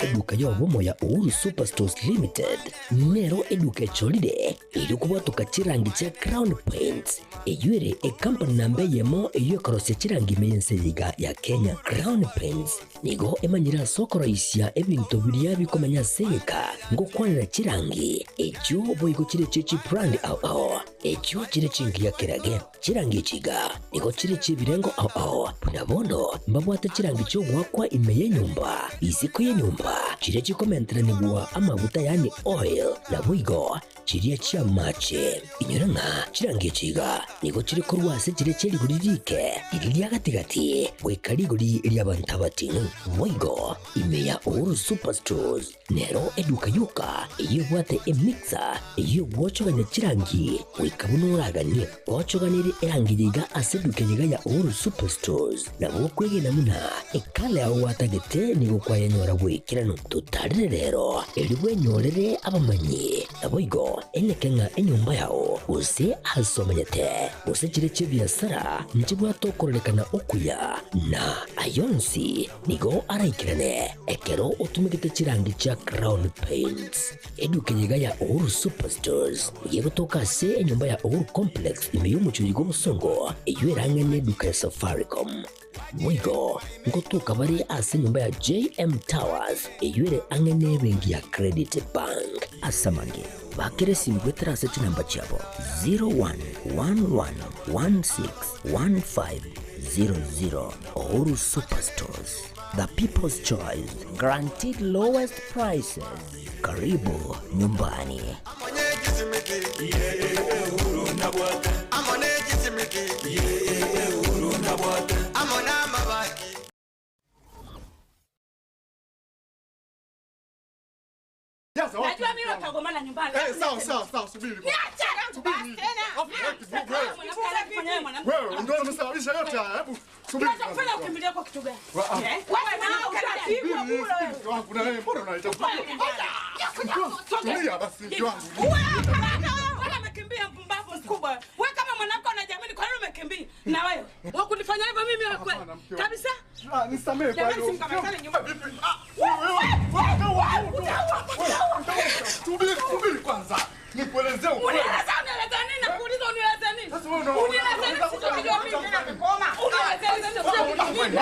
Eduka yobomo ya Uhuru Superstores Limited nero eduka cholide ilikuwa tukachirangi cha Crown Paints eyure company nambe yemo eyo korose chirangi meyense ya Kenya. Crown Paints nigo emanyira sokoro isya ebintu biria bikomanya seka ngo kwanira chirangi echo boyiko chire chichi brand ao echo chire chingi ya kirage chirangi chiga nigo chire chibirengo ao punabondo mbabwate chirangi cyo gwakwa imeye nyumba isiko ye nyumba chire chikomentera nigwa amavuta yani oil na bwigo chiriya chia mache inyuranga chirangi chiga nigo chire korwase chire cheri guririke iriya gatigati wekariguri lyabantabati bwigo imeya Uhuru Superstores nero eduka yuka iyo bwate emixer iyo bwochoganya chirangi wekabunuragani bwochoganire erangiyiga aseduke yiga ya Uhuru Superstores na bwokwege namuna ekale aho watagete nigo kwayanyora gwikirano tutarire rero elibwe nyorere abamanyi nabwigo enekenga enyumba yao use asomanyete use chire chibiasara nchibwa tokorekana okuya na ayonsi nigo araikirane ekero utumikite chirangi cha Crown Paints eduke yiga ya Uhuru Superstores yego toka se enyumba ya Uhuru Complex imeyumucho yigo musongo eywerangene duka ya Safaricom mwigo ngotuka bari ase nyumba ya JM Towers eyure angene bengi ya Credit Bank asamange bakere simbwetera seti namba chabo 0111161500 Uhuru Superstores, the people's choice, guaranteed lowest prices. Karibu nyumbani. Najua mimi watagomana nyumbani. Sawa, subiri. Niache subiri tena. Wewe ndio umesababisha yote haya. Hebu subiri. Unafanya ukimbilia kwa kitu gani? Wewe na utaratibu kule wewe. Kuna wewe mbona unaita? Tulia basi wangu. Wewe umekimbia mpumbavu mkubwa. Wewe kama mwanamke unajamini kwa nini umekimbia? Na wewe wakunifanya hivyo mimi wewe kweli? Kabisa? Nisamee kwa hiyo. Subiri kwanza. Nikuelezee ukweli. Unieleza nini? Nakuuliza unieleza nini? Unieleza nini? Sijui mimi tena nimekoma. Unieleza nini?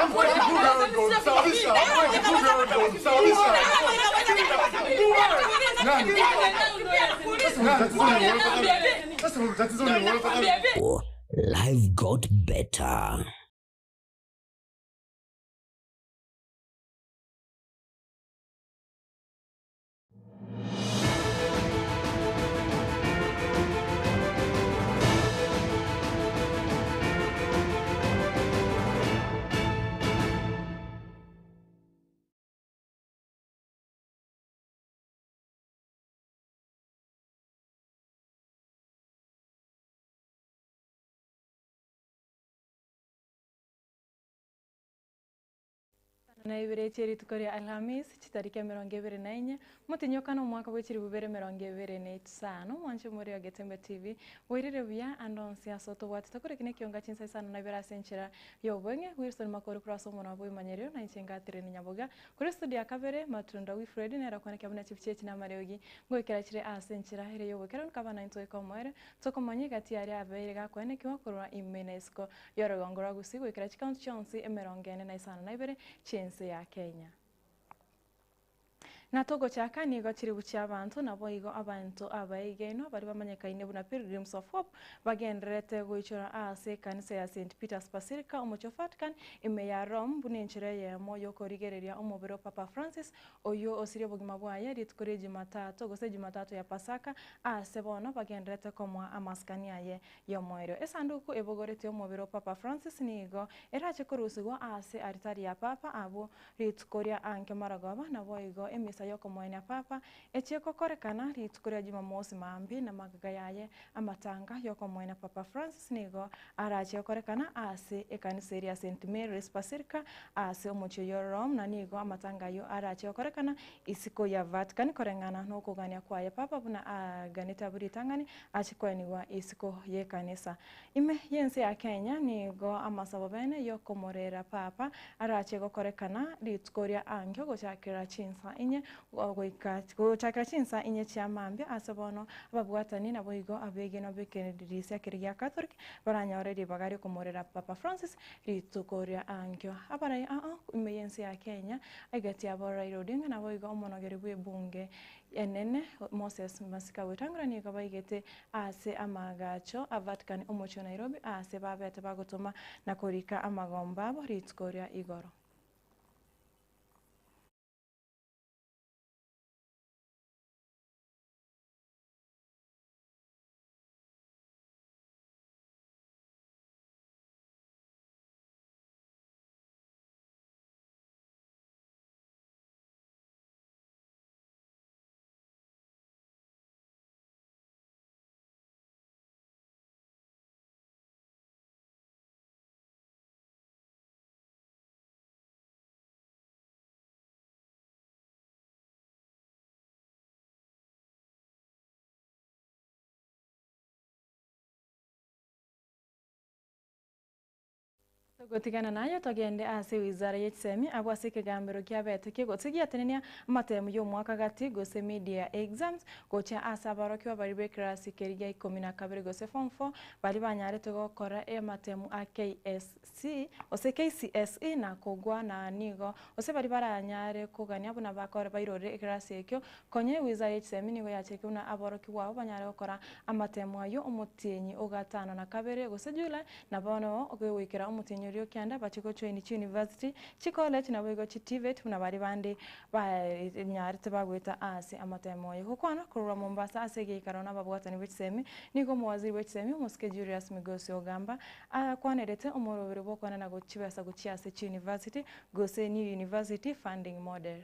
Life got better. Na Ibere cheri tukoria Alhamis chitariki 24 mutinyokano mwaka wechiri bubere 25 mwanche muri ya Getembe TV wirire bya andonsia soto wati takore kine Ekeonga Chinsa Isano na Ibere senchera yobonge Wilson makoro cross mona boy manyerio na nchenga tireni Nyaboga kuri studio akabere matunda wi Fred na rakwana kabana chipichechi na mariogi ngwekera chire asenchera here yobokera nkabana into ekomwere tokomanye gati ari abere gakwene kiwa korwa imenesco yorogongora gusi gwekera chikaunt chonsi 25 na Ibere Chinsa ya Kenya. Na togo chaka nigo chiri buchi abantu nabo igo abantu abaigeno bari bamanyekaine buna Pilgrims of Hope bagendrete goichora ase kanisa ya St Peter's Basilica omucho Vatican ime ya Rome bunenchire ye moyo korigereria omubiro Papa Francis oyo osirio bugima bwaye ritukore Jumatatu gose Jumatatu ya Pasaka ase bono bagendrete komwa amaskania ye yomoiro esanduku ebogorete omubiro Papa Francis nigo erache korusigwa ase altari ya Papa abo ritukoria anke maragoba nabo igo emisa kanisa yoko mwene papa echeko korekana ritukuria Jumamosi mambi na magagayaye amatanga yoko mwene Papa Francis nigo arache korekana ase ekanisa ya St Mary's Basilica ase omucho yo Rome na nigo amatanga yo arache korekana isiko ya Vatican korengana no kugania kwa ya papa buna aganita buritangani achikweniwa isiko ye kanisa ime yense ya Kenya nigo amasabo bene yoko morera papa arache korekana ritukuria angyo gochakira Chinsa inye gochakira Chinsa inye chiamambia asabono ababwatani na boigo abege no bekendirisia kiriya Catholic baranyoreri bagari kumorera Papa Francis ritukuria angyo abarai imeyense ya Kenya agati abora irodinga na boigo omonogeri bwe bunge enene Moses Masika Wetangura ni kabaigete ase amagacho a Vatican omocho Nairobi ase babete bagotoma na korika amagomba abo ritukuria igoro. Gotigana nayo togende ase wizara y'ekisemi abwase ekigambiro kyabete kigotsigiatenenia amatemu y'omwaka gati gose media exams gocha ase abaroki babari b'eklasi kerigia 12 gose form 4 bali banyarete gokora amatemu a KSC ose KCSE na kogwa na nigo ose bari baranyare kugania buna bakora bairore eklasi ekyo konye wizara y'ekisemi nigo yacheke una abaroki wabo banyare gokora amatemu ayo omutinyi ogatano na kabere gose July na bono ogwikira omutinyi rio kianda bachiko chweni university chikolet na bwego chitivet na bari bande ba nyarite bagweta ase amatemo yo kwana kurura Mombasa ase gikarona babwatani b'ekisemi niko muwaziri w'ekisemi muske Julius Migosi ogamba akwanerete omorobere bokwana na gochibasa gochiase university gose new university funding model.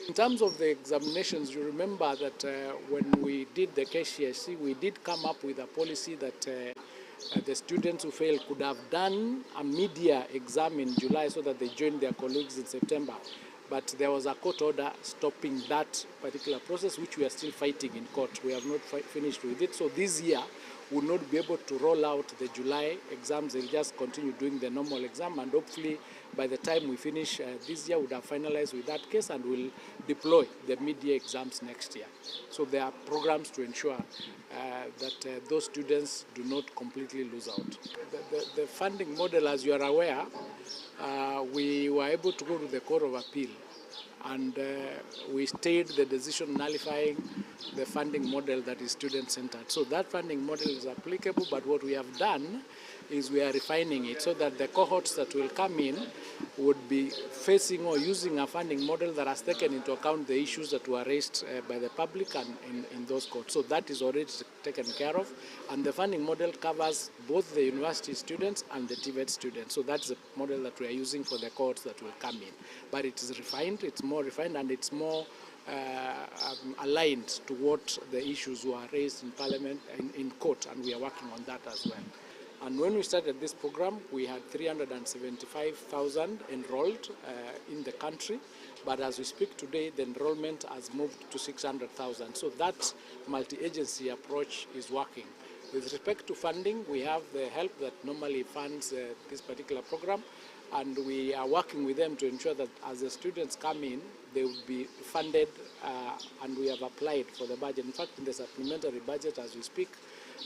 In terms of the examinations, you remember that when we did the KCSE, we did come up with a policy that the students who failed could have done a media exam in July so that they joined their colleagues in September. But there was a court order stopping that particular process, which we are still fighting in court. We have not finished with it. So this year, we will not be able to roll out the July exams. They'll just continue doing the normal exam, and hopefully by the time we finish this year, we'll have finalized with that case and we'll deploy the media exams next year. So there are programs to ensure that those students do not completely lose out. The funding model, as you are aware, we were able to go to the Court of Appeal, and we stayed the decision nullifying the funding model that is student-centered. So that funding model is applicable, but what we have done is we are refining it so that the cohorts that will come in would be facing or using a funding model that has taken into account the issues that were raised by the public and in those courts. So that is already taken care of, and the funding model covers both the university students and the TVET students. So that's the model that we are using for the cohorts that will come in. But it is refined, it's more refined, and it's more aligned to what the issues were raised in Parliament and in court, and we are working on that as well. And when we started this program, we had 375,000 enrolled in the country. But as we speak today, the enrollment has moved to 600,000. So that multi-agency approach is working. With respect to funding, we have the help that normally funds this particular program. And we are working with them to ensure that as the students come in, they will be funded, and we have applied for the budget. In fact, in the supplementary budget as we speak,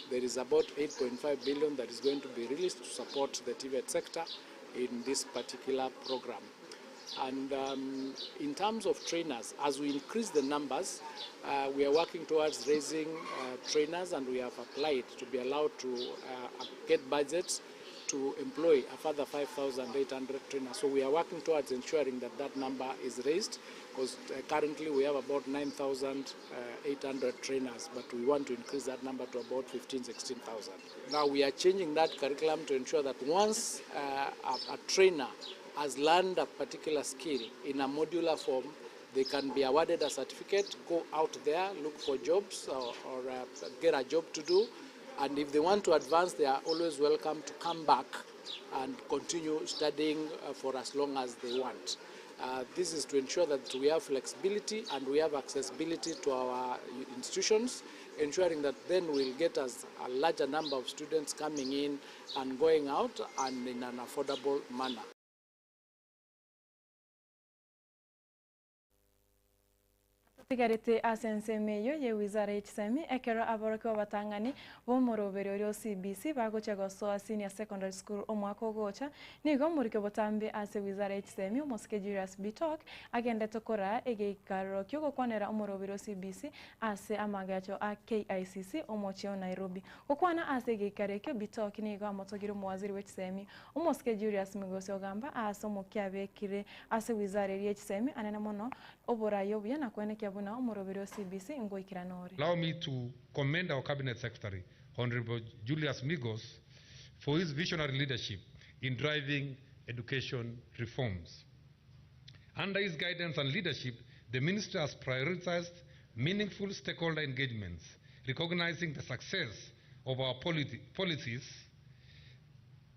there is about 8.5 billion that is going to be released to support the TVET sector in this particular program. And in terms of trainers, as we increase the numbers, we are working towards raising trainers, and we have applied to be allowed to get budgets to employ a further 5,800 trainers. So we are working towards ensuring that that number is raised, because currently we have about 9,800 trainers, but we want to increase that number to about 16,000. Now we are changing that curriculum to ensure that once a trainer has learned a particular skill in a modular form, they can be awarded a certificate, go out there, look for jobs or get a job to do. And if they want to advance, they are always welcome to come back and continue studying for as long as they want. This is to ensure that we have flexibility and we have accessibility to our institutions, ensuring that then we'll get as a larger number of students coming in and going out and in an affordable manner. Tigarite asense meyo ye wizara y'ekisemi ekero aboroki b'abatangani b'omuroberi orio CBC bagocha gosoa senior secondary school omwaka ogocha nigo murike botambe ase wizara y'ekisemi omosike Julius Bitok agende tokora egeikaro kyo gokwanera omuroberi CBC ase amagacho a KICC omochio Nairobi okwana ase egeikaro kyo Bitok nigo amotogiro omwaziri w'ekisemi omosike Julius Migosi ogamba ase omokiabekire ase wizara y'ekisemi anene mono oborayo buya nakwenekya Allow me to commend our Cabinet Secretary, Honorable Julius Migos, for his visionary leadership in driving education reforms. Under his guidance and leadership, the Ministry has prioritized meaningful stakeholder engagements, recognizing the success of our policies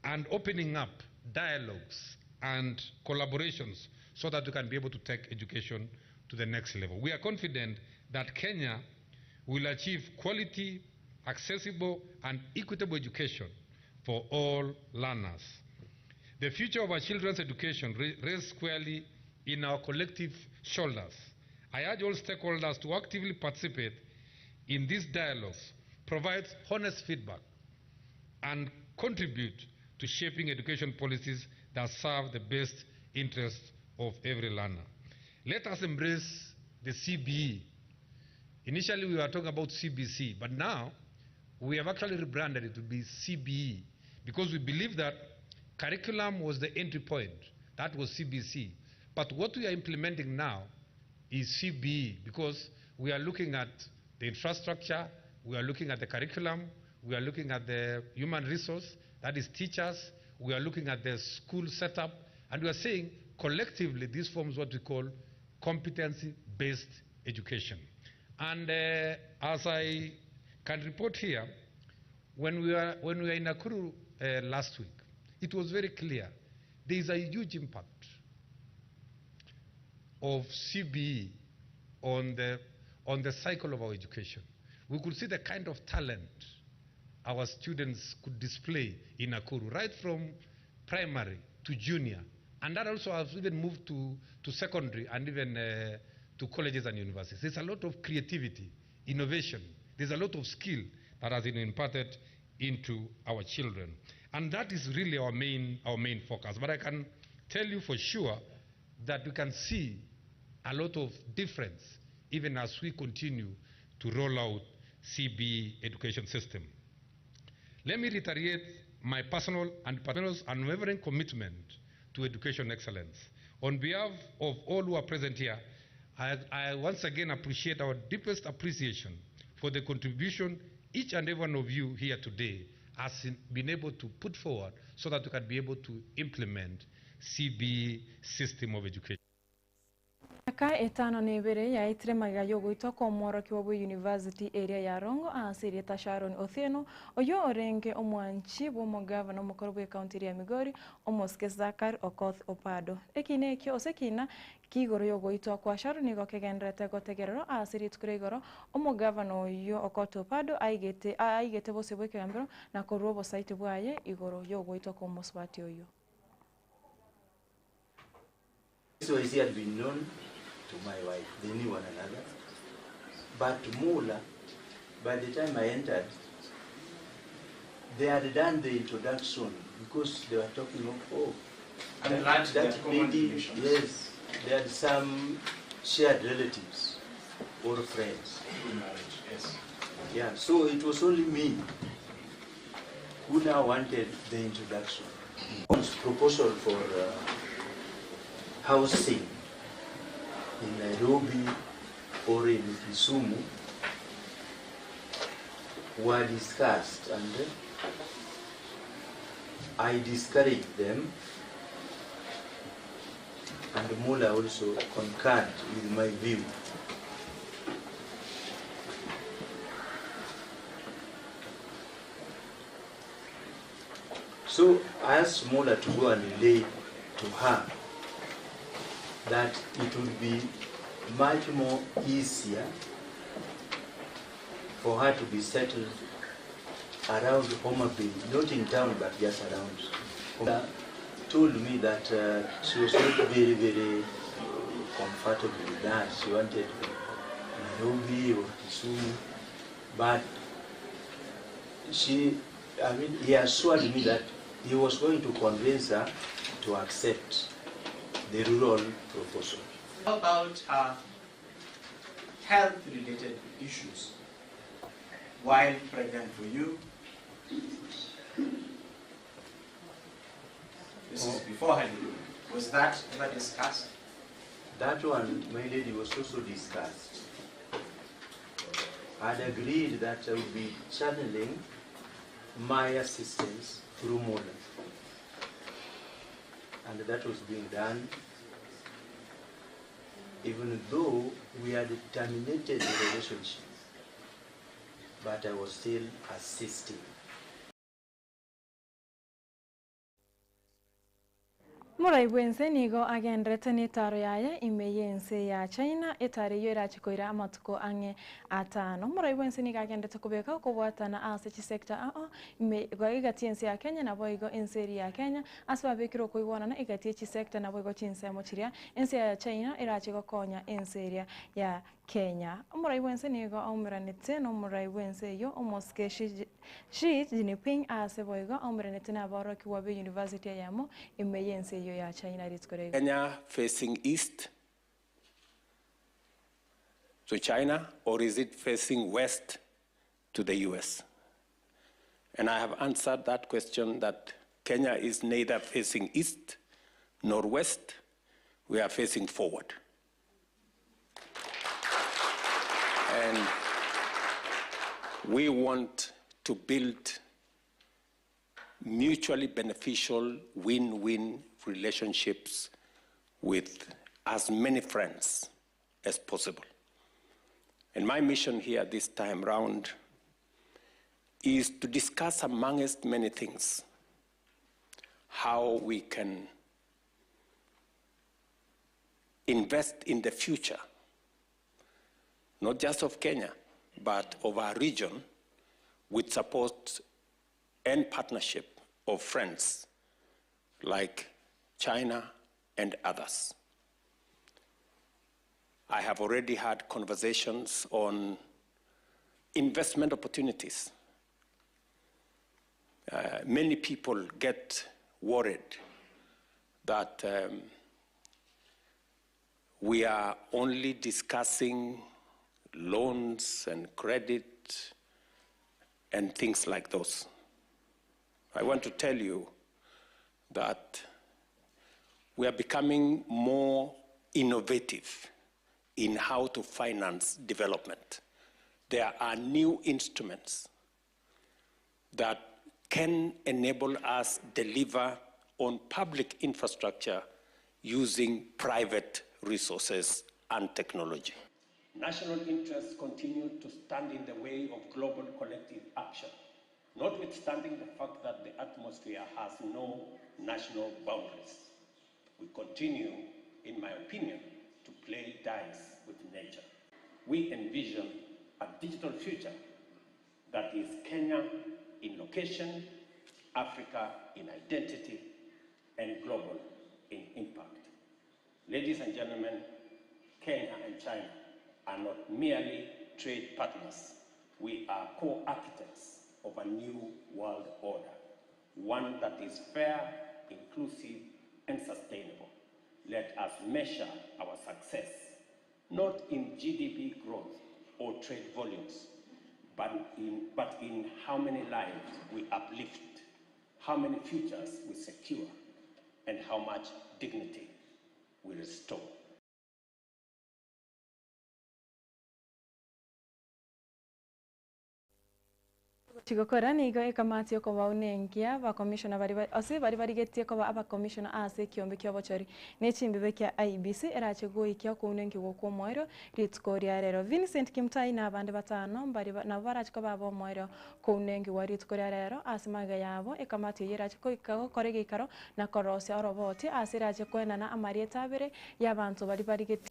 and opening up dialogues and collaborations so that we can be able to take education to the next level. We are confident that Kenya will achieve quality, accessible, and equitable education for all learners. The future of our children's education rests squarely in our collective shoulders. I urge all stakeholders to actively participate in these dialogues, provide honest feedback, and contribute to shaping education policies that serve the best interests of every learner. Let us embrace the CBE. Initially, we were talking about CBC, but now we have actually rebranded it to be CBE because we believe that curriculum was the entry point. That was CBC. But what we are implementing now is CBE because we are looking at the infrastructure, we are looking at the curriculum, we are looking at the human resource, that is teachers, we are looking at the school setup, and we are saying collectively this forms what we call competency-based education. And as I can report here, when we were in Nakuru last week, it was very clear there is a huge impact of CBE on the cycle of our education. We could see the kind of talent our students could display in Nakuru, right from primary to junior. And that also has even moved to secondary and even to colleges and universities. There's a lot of creativity, innovation. There's a lot of skill that has been imparted into our children. And that is really our main focus. But I can tell you for sure that we can see a lot of difference even as we continue to roll out CBE education system. Let me reiterate my personal and partners' unwavering commitment to education excellence. On behalf of all who are present here, I once again appreciate our deepest appreciation for the contribution each and every one of you here today has been able to put forward so that we can be able to implement CBE system of education. Aka etano na Ibere ya itire magayo gwito ko mworoki wa University area ya Rongo asiri ta Sharon Otheno oyo orenge omwanchi bo mugavana omukoro bwe county ya Migori omoske Zakar Okoth Opado ekine kyo osekina kigoro yo gwito kwa Sharon nigo kegendrete gotegerero asiri tukuregoro omugavana oyo Okoth Opado aigete bose bwe kambero na korubo site bwaye igoro yo gwito ko moswati oyo. So he had been known to my wife, they knew one another. But Mula, by the time I entered, they had done the introduction because they were talking of, oh, and that lady, yes, they had some shared relatives or friends. In marriage, yes. Yeah, so it was only me who now wanted the introduction. Proposal for housing in Nairobi or in Kisumu were discussed, and I discouraged them and Mula also concurred with my view. So I asked Mula to go and relay to her that it would be much more easier for her to be settled around Homa Bay, not in town but just around. Mula told me that she was not very, very comfortable with that. She wanted Nairobi or Kisumu, but he assured me that he was going to convince her to accept the rural proposal. How about health-related issues while pregnant for you? This is before honeymoon. Was that ever discussed? That one, my lady, was also discussed. I'd agreed that I would be channeling my assistance through Mula. And that was being done, even though we had terminated the relationship, but I was still assisting. Muraibwense nigo agendrete ni taro yaya imeyense ya China etare yo irachikoira amatuko ange atano. Muraibwense nigo agendrete kubeka kubwatana ase chisekta go igatiense ya Kenya nabo igo enseri ya Kenya aswa bekiro kuibona na igatie chisekta nabo igo Chinsa mochiria ense ya China irachiko konya enseri ya Kenya. Muraibwense nigo aumiranete no muraibwense yo omoske Xi Jinping ase boigo aumiranete na baro kiwabe University yamo imeyense ya China. Kenya facing east to China, or is it facing west to the US? And I have answered that question that Kenya is neither facing east nor west, we are facing forward. And we want to build mutually beneficial win-win relationships with as many friends as possible. And my mission here this time round is to discuss, amongst many things, how we can invest in the future, not just of Kenya, but of our region, with support and partnership of friends like China and others. I have already had conversations on investment opportunities. Many people get worried that we are only discussing loans and credit and things like those. I want to tell you that we are becoming more innovative in how to finance development. There are new instruments that can enable us deliver on public infrastructure using private resources and technology. National interests continue to stand in the way of global collective action, notwithstanding the fact that the atmosphere has no national boundaries. We continue, in my opinion, to play dice with nature. We envision a digital future that is Kenya in location, Africa in identity, and global in impact. Ladies and gentlemen, Kenya and China are not merely trade partners. We are co-architects of a new world order, one that is fair, inclusive, and sustainable. Let us measure our success, not in GDP growth or trade volumes, but in how many lives we uplift, how many futures we secure, and how much dignity we restore. Chigokora nigo ekamati okoba unengia ba commissioner bari getie koba aba commissioner ase kiombe kyo bochori nechimbibe kya IBC erache goikya ko unengi gwo moiro ritkoria rero Vincent Kimtai na bande batano bari na barache koba abo moiro ko unengi wa ritkoria rero asimaga yabo ekamati yerache ko ikago korege ikaro na korose oroboti asirache koenana amarieta abere yabantu bari getie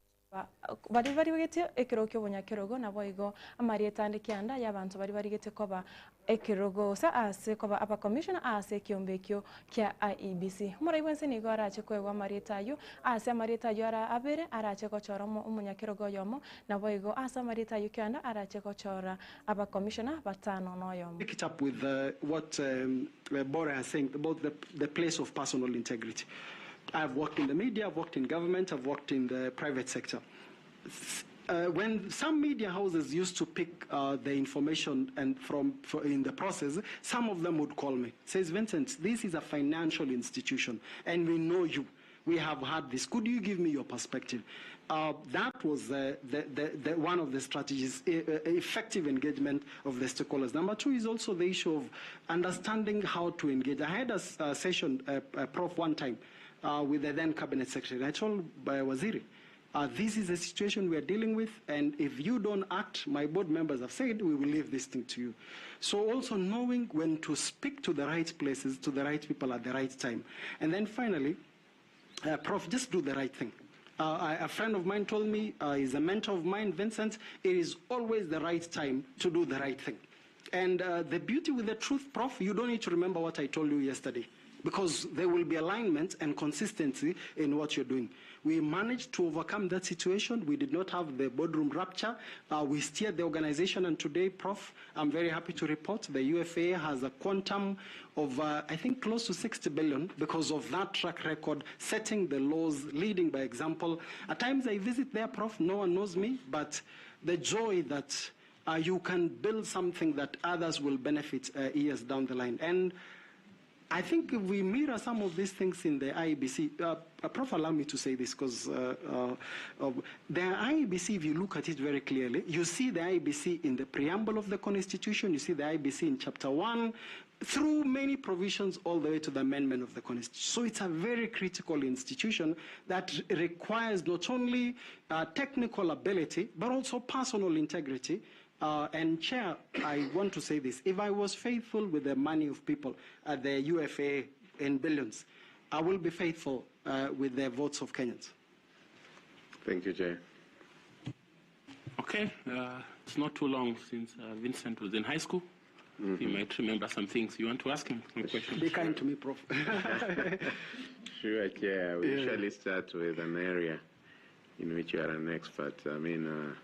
bari getie ekirokyo bonyakerogo na boigo amarieta ndikianda yabantu bari getie koba ekirogo sa ase koba aba commissioner ase kiombekyo kya IEBC mura ibwense nigo arache kwegwa marieta yu ase marieta yu ara abere arache kochora umunyakirogo yomo na boigo ase marieta yu kyanda arache kochora aba commissioner batano no yomo. Pick it up with what Bora is saying about the place of personal integrity. I've worked in the media, I've worked in government, I've worked in the private sector. When some media houses used to pick the information and in the process, some of them would call me. Says, Vincent, this is a financial institution and we know you. We have had this. Could you give me your perspective? That was one of the strategies, effective engagement of the stakeholders. Number two is also the issue of understanding how to engage. I had a session, Prof, one time with the then cabinet secretary. I told Waziri, this is a situation we are dealing with, and if you don't act, my board members have said, we will leave this thing to you. So also knowing when to speak to the right places, to the right people at the right time. And then finally, Prof, just do the right thing. A friend of mine told me, he's a mentor of mine, Vincent, it is always the right time to do the right thing. And the beauty with the truth, Prof, you don't need to remember what I told you yesterday, because there will be alignment and consistency in what you're doing. We managed to overcome that situation. We did not have the boardroom rupture. We steered the organization, and today, Prof, I'm very happy to report the UFA has a quantum of, I think, close to 60 billion because of that track record, setting the laws, leading by example. At times I visit there, Prof, no one knows me, but the joy that you can build something that others will benefit years down the line. And I think if we mirror some of these things in the IEBC, Prof, allow me to say this, because the IEBC, if you look at it very clearly, you see the IEBC in the preamble of the Constitution, you see the IEBC in Chapter 1, through many provisions all the way to the amendment of the Constitution. So it's a very critical institution that requires not only technical ability, but also personal integrity. And Chair, I want to say this. If I was faithful with the money of people at the UFA in billions, I will be faithful with the votes of Kenyans. Thank you, Chair. Okay, it's not too long since Vincent was in high school. You might remember some things. You want to ask him some questions? Be kind to me, Prof. Sure, Chair. We usually start with an area in which you are an expert. I mean,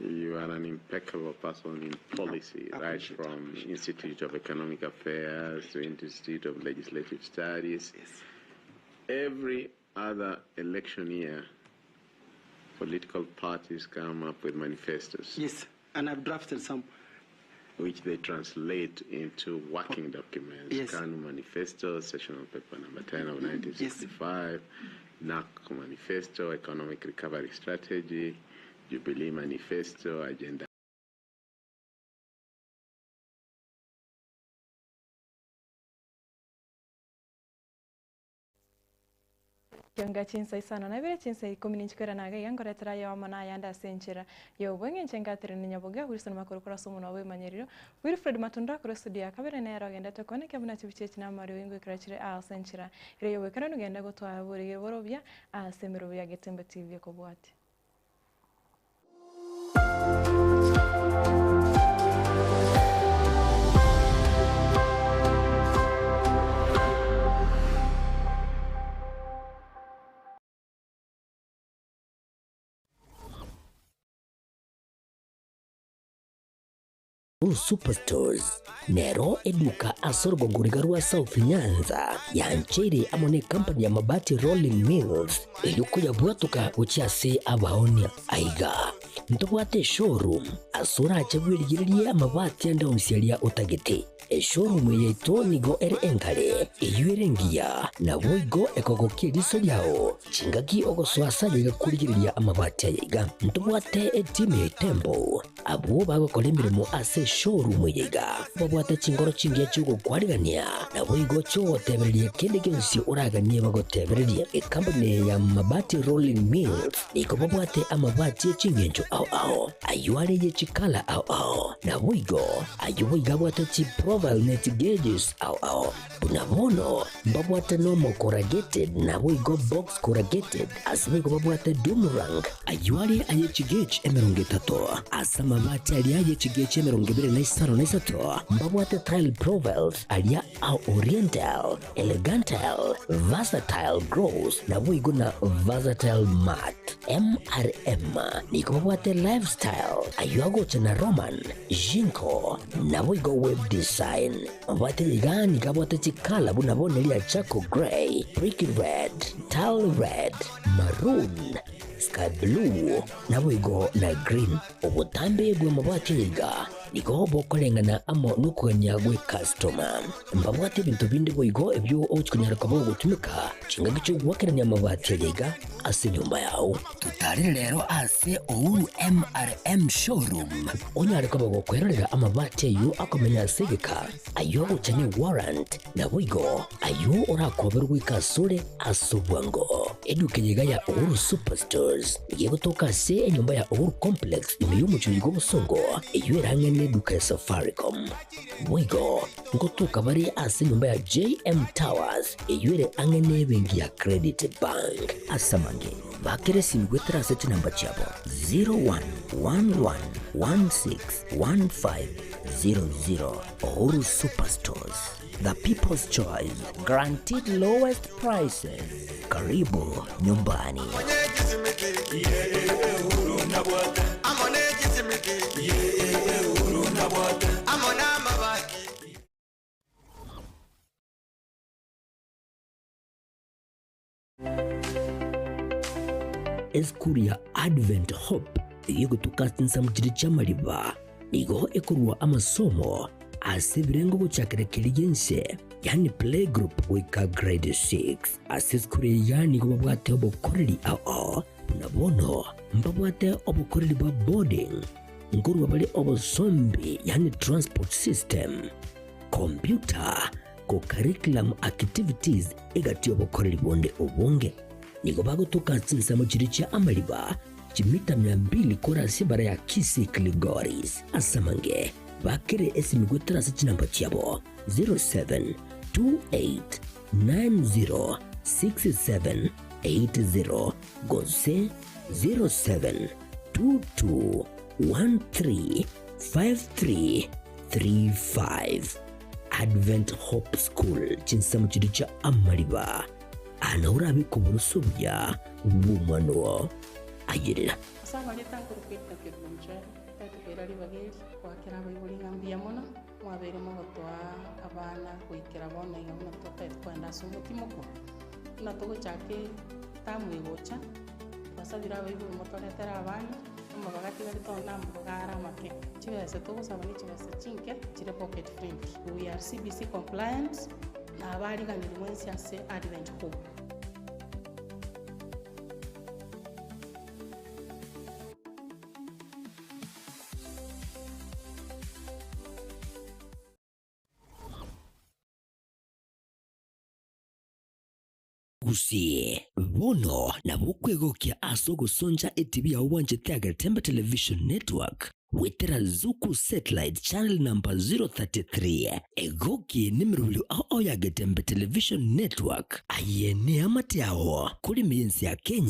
you are an impeccable person in policy, right from Institute of Economic Affairs to Institute of Legislative Studies. Yes. Every other election year, political parties come up with manifestos. Yes, and I've drafted some. Which they translate into working documents. Yes. KANU Manifesto, Sessional Paper number 10 of 1965, NAC Manifesto, Economic Recovery Strategy, Jubilee Manifesto, Agenda. Ekeonga Chinsa Isano na Ibere Chinsa ikomininchikora naga yangoretera yo mana yanda senchera yo bwenge nchengatire ni Nyaboga Wilson makorokora somo na we manyeriro Wilfred Matunda kuri studio kabere nero genda to kone kabuna chibichechi na mari wingo kirachire a senchera ire yo wekana nugenda gotwa buri borobya a semero ya Getembe TV ko bwati. Superstores nero eduka asorgo gurigarua South Nyanza yanchere amone company ya mabati Rolling Mills eluko ya bwatuka uchiase abaonia aiga ntobwate showroom asura achagwirigiria amabati anda unsialia utagete showroom yeto nigo ere engale eyuerengia na boigo ekogokie liso yao chingaki ogoswasa yiga kurigiria amabati aiga ntobwate etime tempo abo bago kolemiremo ase showroom yiga babwata chingoro chingia chugo kwarigania na wigo cho tebereria kende kionsi uragania bagotebereria company ya mabati rolling mills niko babwate amabati chingencho au ayuare ye chikala au na wigo ayuiga bwata chi profile net gauges au unabono babwata normal corrugated na wigo box corrugated aswigo babwata boomerang ayuare aye chigage emeronge tato asama bati aliaye chigage emeronge bere na Isano na Isato babwata tile profiles alia au oriental elegantal versatile gross na wigo na versatile mat MRM niko babwata lifestyle ayuago chana roman jinko na wigo web design babwata ligani kabwata chikala bunabone lia chaco gray brick red tile red maroon sky blue na wigo na green obutambe bwe mabwate liga niko bokolengana amo nukanya gwe customer mbabwate bintu bindi wigo ebyo ochikunyara kabo gutumika chinga gicho gwakeranya mabwate liga ase nyumba yao tutari lero ase ouru MRM showroom onyare kabo gokwerera amabwate yu akomenya segeka ayo uchanye warrant na wigo ayo orakoberwa ikasure asubwango edukenyiga ya Uhuru Superstores yego toka se nyumba ya Uhuru Complex imiyumu chuligo busongo iyo erangene duka ya Safaricom wigo ngotoka bari ase nyumba ya JM Towers iyo ere angene bengi ya Credit Bank asamange bakere simgwetera seti namba chabo 0111161500 Uhuru Superstores, the people's choice, guaranteed lowest prices. Karibu nyumbani. Eskuria Advent Hope yigo tukasinsa mchiri chamaliba nigo ekurwa amasomo asibirengo buchakrekeligense yani playgroup wika grade 6 asiskure yani go babwate obokoreri ao nabono mbabwate obokoreri ba boarding ngurwa bali obosombi yani transport system computer ko curriculum activities egati obokoreri bonde obonge nigo bago tukatsinsa mchiri cha amaliba chimita 200 kora sibara ya Kisii Kilgoris asamange bakere esimigwetera sechinamba chiabo 0728906780 gose 0722135335 Advent Hope School Chinsa mchiri cha amaliba anaurabi kuburusubuya bumano ayirira asaba leta kurupita kirunje tatu kerali bageri kwakira bayibuli ngambia mona mwabere mo gotwa abana kuikira bona ngamuna toka kwenda sumutimoko na togo chake tamu igocha basabira bayibuli motoletera abana mugagati bali tona mbugara make chibese togo sabani chibese chinke chire pocket friendly we are CBC compliant na abali ganiri mwensi ase Advent Hope. Gusie bono na bukwegokia asogo sonja ETV ya uwanje tea Getembe Television Network wetera zuku satellite channel number 033 egoki nimirulu ao ya Getembe Television Network ayene amati yao kuli miensi ya Kenya.